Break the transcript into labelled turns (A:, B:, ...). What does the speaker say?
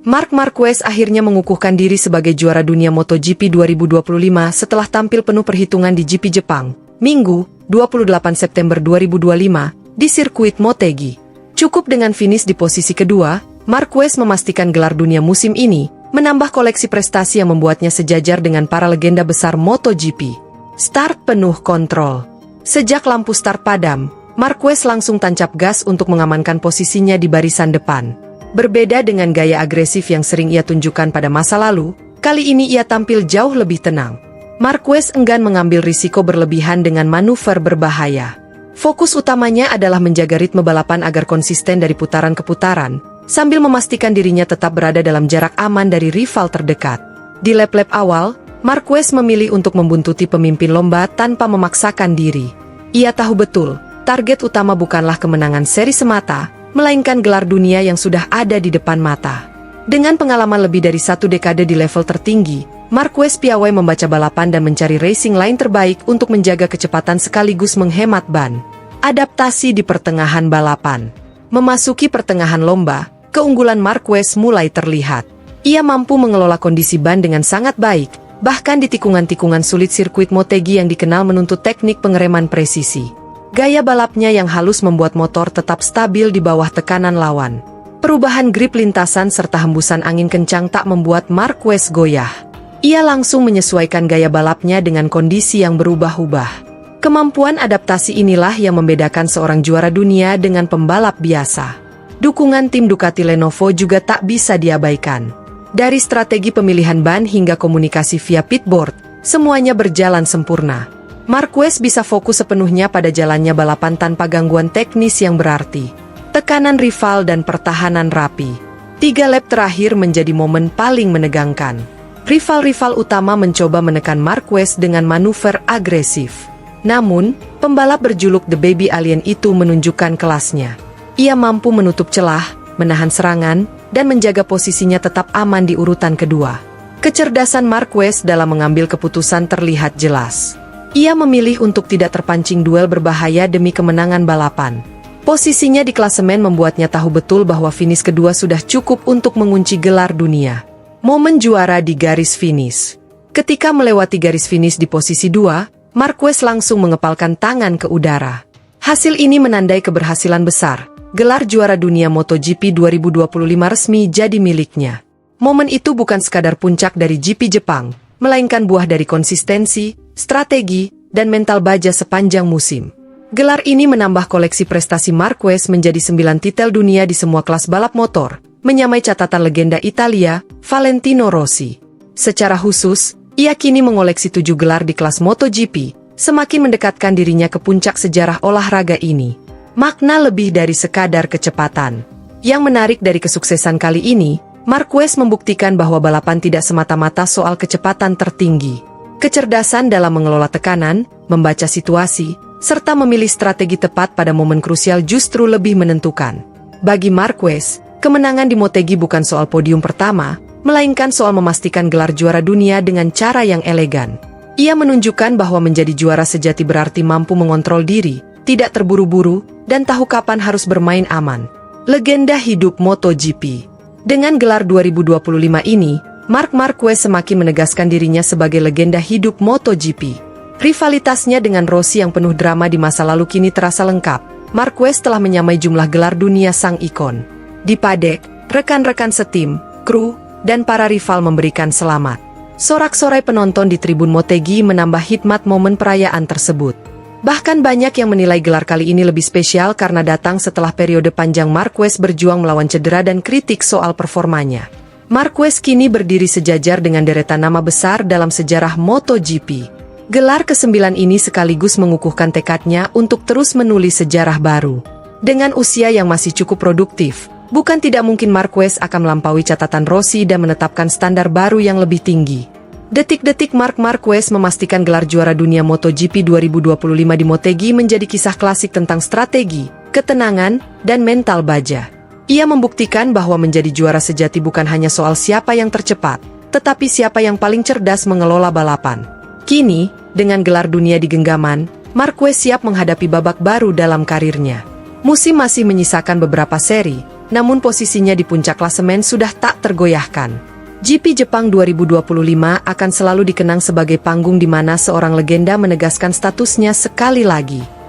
A: Marc Marquez akhirnya mengukuhkan diri sebagai juara dunia MotoGP 2025 setelah tampil penuh perhitungan di GP Jepang, Minggu, 28 September 2025, di sirkuit Motegi. Cukup dengan finish di posisi kedua, Marquez memastikan gelar dunia musim ini, menambah koleksi prestasi yang membuatnya sejajar dengan para legenda besar MotoGP. Start penuh kontrol. Sejak lampu start padam, Marquez langsung tancap gas untuk mengamankan posisinya di barisan depan. Berbeda dengan gaya agresif yang sering ia tunjukkan pada masa lalu, kali ini ia tampil jauh lebih tenang. Marquez enggan mengambil risiko berlebihan dengan manuver berbahaya. Fokus utamanya adalah menjaga ritme balapan agar konsisten dari putaran ke putaran, sambil memastikan dirinya tetap berada dalam jarak aman dari rival terdekat. Di lap-lap awal, Marquez memilih untuk membuntuti pemimpin lomba tanpa memaksakan diri. Ia tahu betul, target utama bukanlah kemenangan seri semata, melainkan gelar dunia yang sudah ada di depan mata. Dengan pengalaman lebih dari 1 dekade di level tertinggi, Marquez piawai membaca balapan dan mencari racing line terbaik untuk menjaga kecepatan sekaligus menghemat ban. Adaptasi di pertengahan balapan. Memasuki pertengahan lomba, keunggulan Marquez mulai terlihat. Ia mampu mengelola kondisi ban dengan sangat baik, bahkan di tikungan-tikungan sulit sirkuit Motegi yang dikenal menuntut teknik pengereman presisi. Gaya balapnya yang halus membuat motor tetap stabil di bawah tekanan lawan. Perubahan grip lintasan serta hembusan angin kencang tak membuat Marquez goyah. Ia langsung menyesuaikan gaya balapnya dengan kondisi yang berubah-ubah. Kemampuan adaptasi inilah yang membedakan seorang juara dunia dengan pembalap biasa. Dukungan tim Ducati Lenovo juga tak bisa diabaikan. Dari strategi pemilihan ban hingga komunikasi via pitboard, semuanya berjalan sempurna. Marquez bisa fokus sepenuhnya pada jalannya balapan tanpa gangguan teknis yang berarti. Tekanan rival dan pertahanan rapi. 3 lap terakhir menjadi momen paling menegangkan. Rival-rival utama mencoba menekan Marquez dengan manuver agresif. Namun, pembalap berjuluk The Baby Alien itu menunjukkan kelasnya. Ia mampu menutup celah, menahan serangan, dan menjaga posisinya tetap aman di urutan kedua. Kecerdasan Marquez dalam mengambil keputusan terlihat jelas. Ia memilih untuk tidak terpancing duel berbahaya demi kemenangan balapan. Posisinya di klasemen membuatnya tahu betul bahwa finish kedua sudah cukup untuk mengunci gelar dunia. Momen juara di garis finish. Ketika melewati garis finish di posisi 2, Marquez langsung mengepalkan tangan ke udara. Hasil ini menandai keberhasilan besar. Gelar juara dunia MotoGP 2025 resmi jadi miliknya. Momen itu bukan sekadar puncak dari GP Jepang, melainkan buah dari konsistensi, strategi, dan mental baja sepanjang musim. Gelar ini menambah koleksi prestasi Marquez menjadi 9 titel dunia di semua kelas balap motor, menyamai catatan legenda Italia, Valentino Rossi. Secara khusus, ia kini mengoleksi 7 gelar di kelas MotoGP, semakin mendekatkan dirinya ke puncak sejarah olahraga ini. Makna lebih dari sekadar kecepatan. Yang menarik dari kesuksesan kali ini, Marquez membuktikan bahwa balapan tidak semata-mata soal kecepatan tertinggi. Kecerdasan dalam mengelola tekanan, membaca situasi, serta memilih strategi tepat pada momen krusial justru lebih menentukan. Bagi Marquez, kemenangan di Motegi bukan soal podium pertama, melainkan soal memastikan gelar juara dunia dengan cara yang elegan. Ia menunjukkan bahwa menjadi juara sejati berarti mampu mengontrol diri, tidak terburu-buru, dan tahu kapan harus bermain aman. Legenda hidup MotoGP. Dengan gelar 2025 ini, Marc Marquez semakin menegaskan dirinya sebagai legenda hidup MotoGP. Rivalitasnya dengan Rossi yang penuh drama di masa lalu kini terasa lengkap. Marquez telah menyamai jumlah gelar dunia sang ikon. Di padek, rekan-rekan setim, kru, dan para rival memberikan selamat. Sorak-sorai penonton di tribun Motegi menambah hikmat momen perayaan tersebut. Bahkan banyak yang menilai gelar kali ini lebih spesial karena datang setelah periode panjang Marquez berjuang melawan cedera dan kritik soal performanya. Marquez kini berdiri sejajar dengan deretan nama besar dalam sejarah MotoGP. Gelar ke-9 ini sekaligus mengukuhkan tekadnya untuk terus menulis sejarah baru. Dengan usia yang masih cukup produktif, bukan tidak mungkin Marquez akan melampaui catatan Rossi dan menetapkan standar baru yang lebih tinggi. Detik-detik Marc Marquez memastikan gelar juara dunia MotoGP 2025 di Motegi menjadi kisah klasik tentang strategi, ketenangan, dan mental baja. Ia membuktikan bahwa menjadi juara sejati bukan hanya soal siapa yang tercepat, tetapi siapa yang paling cerdas mengelola balapan. Kini, dengan gelar dunia di genggaman, Marquez siap menghadapi babak baru dalam karirnya. Musim masih menyisakan beberapa seri, namun posisinya di puncak klasemen sudah tak tergoyahkan. GP Jepang 2025 akan selalu dikenang sebagai panggung di mana seorang legenda menegaskan statusnya sekali lagi.